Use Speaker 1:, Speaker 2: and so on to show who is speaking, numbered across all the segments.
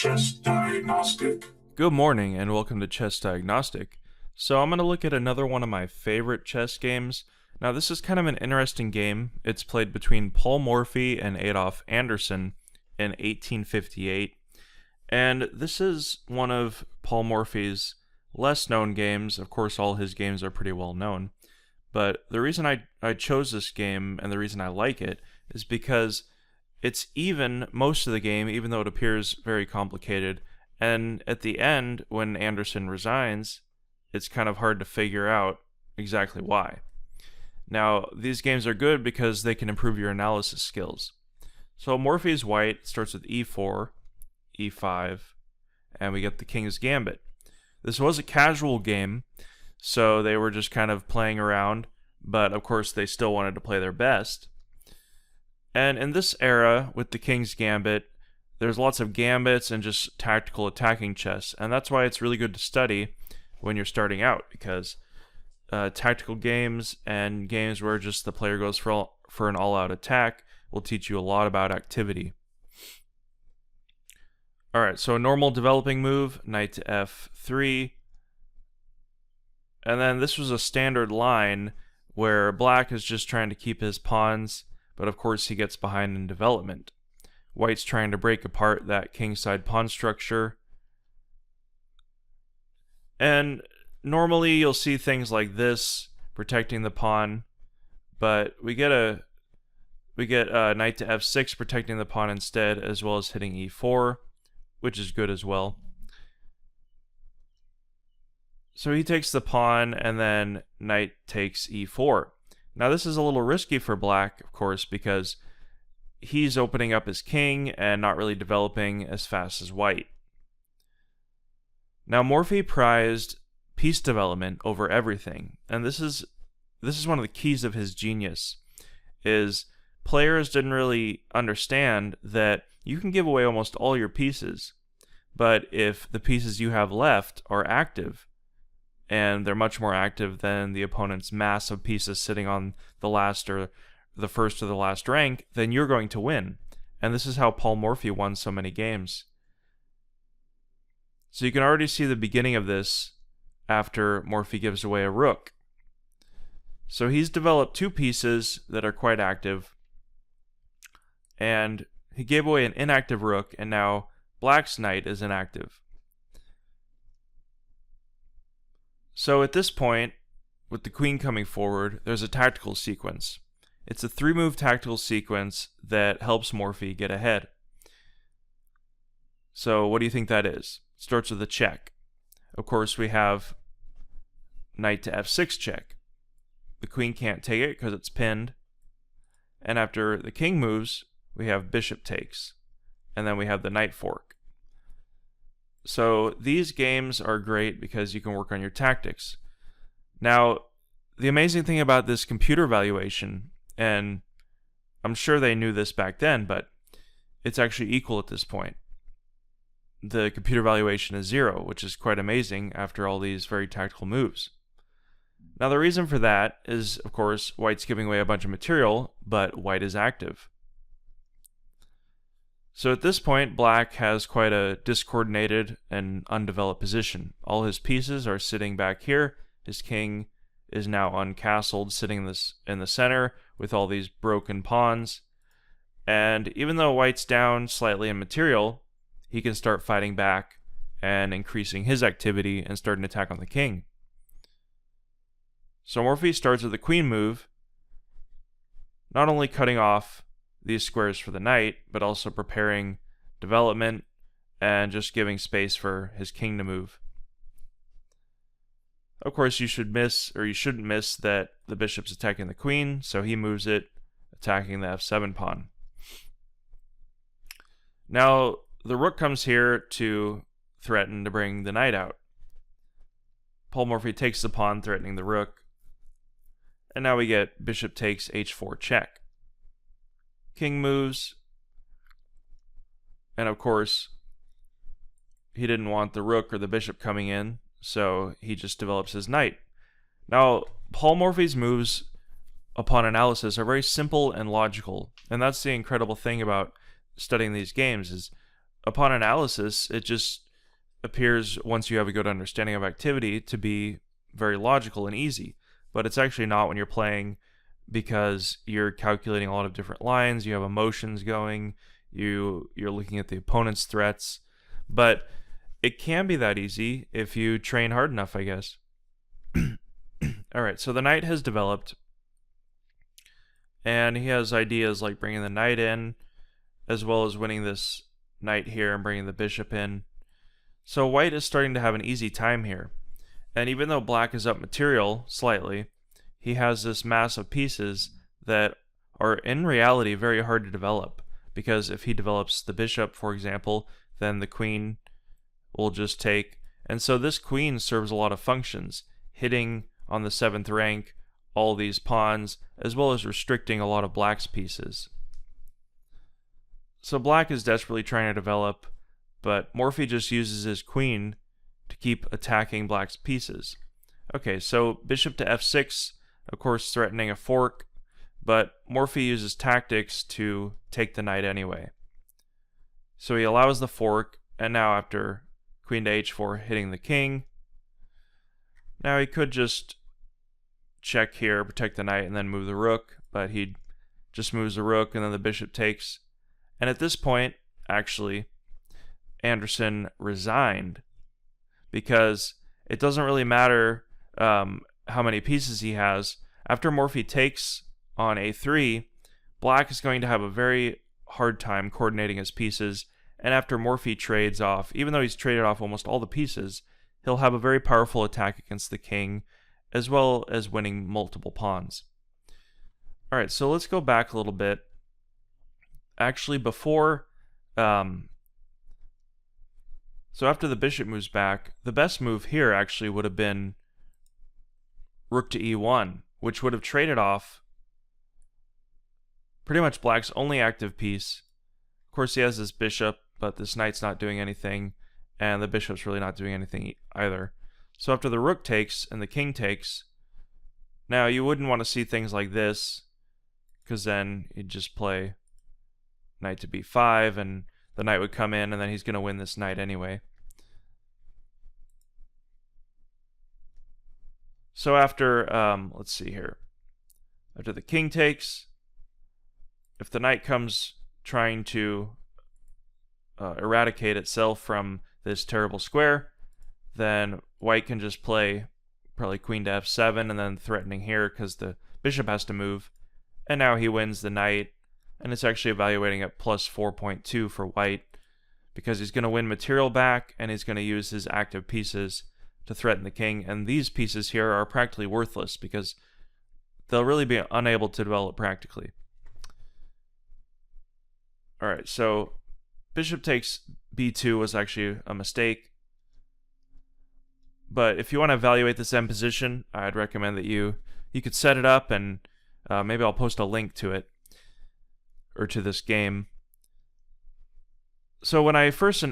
Speaker 1: ChessDiagnostic.
Speaker 2: Good morning and welcome to ChessDiagnostic. So I'm going to look at another one of my favorite chess games. Now this is kind of an interesting game. It's played between Paul Morphy and Adolf Anderssen in 1858. And this is one of Paul Morphy's less known games. Of course, all his games are pretty well known. But the reason I chose this game and the reason I like it is because it's even most of the game, even though it appears very complicated. And at the end, when Anderssen resigns, it's kind of hard to figure out exactly why. Now, these games are good because they can improve your analysis skills. So Morphy's white starts with e4, e5, and we get the king's gambit. This was a casual game, so they were just kind of playing around, but of course they still wanted to play their best. And in this era, with the king's gambit, there's lots of gambits and just tactical attacking chess, and that's why it's really good to study when you're starting out, because tactical games and games where just the player goes for an all-out attack will teach you a lot about activity. Alright, so a normal developing move, knight to f3, and then this was a standard line where black is just trying to keep his pawns, but of course he gets behind in development. White's trying to break apart that kingside pawn structure. And normally you'll see things like this protecting the pawn, but we get knight to f6 protecting the pawn instead, as well as hitting e4, which is good as well. So he takes the pawn, and then knight takes e4. Now this is a little risky for black, of course, because he's opening up his king and not really developing as fast as white. Now Morphy prized piece development over everything, and this is one of the keys of his genius, is players didn't really understand that you can give away almost all your pieces, but if the pieces you have left are active, and they're much more active than the opponent's mass of pieces sitting on the last or the first or the last rank, then you're going to win. And this is how Paul Morphy won so many games. So you can already see the beginning of this after Morphy gives away a rook. So he's developed two pieces that are quite active, and he gave away an inactive rook, and now black's knight is inactive. So at this point, with the queen coming forward, there's a tactical sequence. It's a 3-move tactical sequence that helps Morphy get ahead. So what do you think that is? It starts with a check. Of course, we have knight to f6 check. The queen can't take it because it's pinned. And after the king moves, we have bishop takes. And then we have the knight fork. So these games are great because you can work on your tactics. Now, the amazing thing about this computer valuation, and I'm sure they knew this back then, but it's actually equal at this point. The computer valuation is 0, which is quite amazing after all these very tactical moves. Now the reason for that is, of course, white's giving away a bunch of material, but white is active. So at this point, black has quite a discoordinated and undeveloped position. All his pieces are sitting back here. His king is now uncastled, sitting in the center with all these broken pawns. And even though white's down slightly in material, he can start fighting back and increasing his activity and start an attack on the king. So Morphy starts with the queen move, not only cutting off these squares for the knight, but also preparing development and just giving space for his king to move. Of course, you shouldn't miss that the bishop's attacking the queen, so he moves it, attacking the f7 pawn. Now, the rook comes here to threaten to bring the knight out. Paul Morphy takes the pawn, threatening the rook. And now we get bishop takes h4 check. King moves. And of course, he didn't want the rook or the bishop coming in, so he just develops his knight. Now, Paul Morphy's moves upon analysis are very simple and logical, and that's the incredible thing about studying these games is upon analysis, it just appears, once you have a good understanding of activity, to be very logical and easy. But it's actually not when you're playing, because you're calculating a lot of different lines, you have emotions going, you're looking at the opponent's threats. But it can be that easy if you train hard enough, I guess. Alright, so the knight has developed, and he has ideas like bringing the knight in, as well as winning this knight here and bringing the bishop in. So white is starting to have an easy time here. And even though black is up material slightly, he has this mass of pieces that are in reality very hard to develop. Because if he develops the bishop, for example, then the queen will just take. And so this queen serves a lot of functions, hitting on the 7th rank all these pawns, as well as restricting a lot of black's pieces. So black is desperately trying to develop, but Morphy just uses his queen to keep attacking black's pieces. Okay, so bishop to f6, of course threatening a fork, but Morphy uses tactics to take the knight anyway. So he allows the fork, and now after queen to h4 hitting the king, now he could just check here, protect the knight, and then move the rook, but he just moves the rook and then the bishop takes. And at this point, actually, Anderssen resigned, because it doesn't really matter how many pieces he has. After Morphy takes on a3, black is going to have a very hard time coordinating his pieces, and after Morphy trades off, even though he's traded off almost all the pieces, he'll have a very powerful attack against the king, as well as winning multiple pawns. Alright, so let's go back a little bit. Actually, before... so after the bishop moves back, the best move here actually would have been rook to e1, which would have traded off pretty much black's only active piece. Of course, he has this bishop, but this knight's not doing anything, and the bishop's really not doing anything either. So after the rook takes and the king takes, now you wouldn't want to see things like this, because then you'd just play knight to b5, and the knight would come in, and then he's going to win this knight anyway. So after, let's see here, after the king takes, if the knight comes trying to eradicate itself from this terrible square, then white can just play probably queen to f7 and then threatening here because the bishop has to move. And now he wins the knight, and it's actually evaluating at plus 4.2 for white, because he's going to win material back and he's going to use his active pieces to threaten the king. And these pieces here are practically worthless because they'll really be unable to develop practically. Alright, so bishop takes b2 was actually a mistake. But if you want to evaluate this end position, I'd recommend that you could set it up, and maybe I'll post a link to it, or to this game. So when I first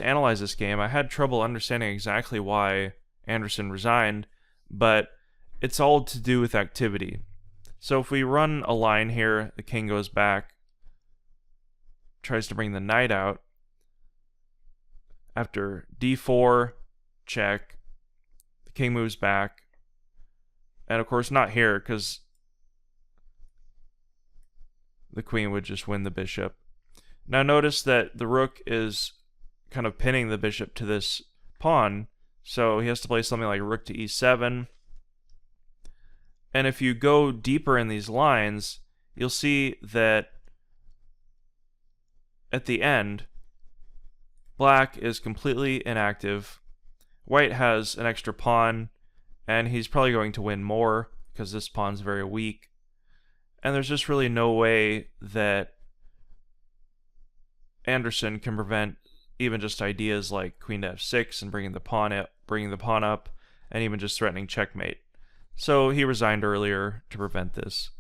Speaker 2: analyzed this game, I had trouble understanding exactly why Anderssen resigned, but it's all to do with activity. So if we run a line here, the king goes back, tries to bring the knight out. After d4, check, the king moves back, and of course not here, because the queen would just win the bishop. Now notice that the rook is kind of pinning the bishop to this pawn, so he has to play something like rook to e7. And if you go deeper in these lines, you'll see that at the end, black is completely inactive. White has an extra pawn, and he's probably going to win more because this pawn's very weak. And there's just really no way that Anderssen can prevent even just ideas like queen to f6 and bringing the pawn up, and even just threatening checkmate. So he resigned earlier to prevent this.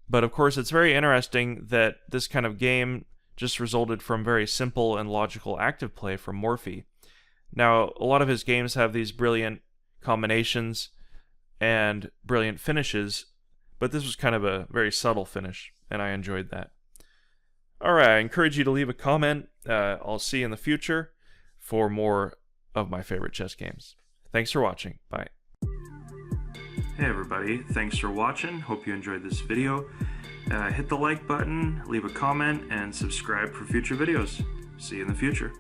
Speaker 2: But of course, it's very interesting that this kind of game just resulted from very simple and logical active play from Morphy. Now, a lot of his games have these brilliant combinations and brilliant finishes, but this was kind of a very subtle finish, and I enjoyed that. Alright, I encourage you to leave a comment I'll see you in the future for more of my favorite chess games. Thanks for watching. Bye. Hey everybody, thanks for watching. Hope you enjoyed this video. Hit the like button, leave a comment, and subscribe for future videos. See you in the future.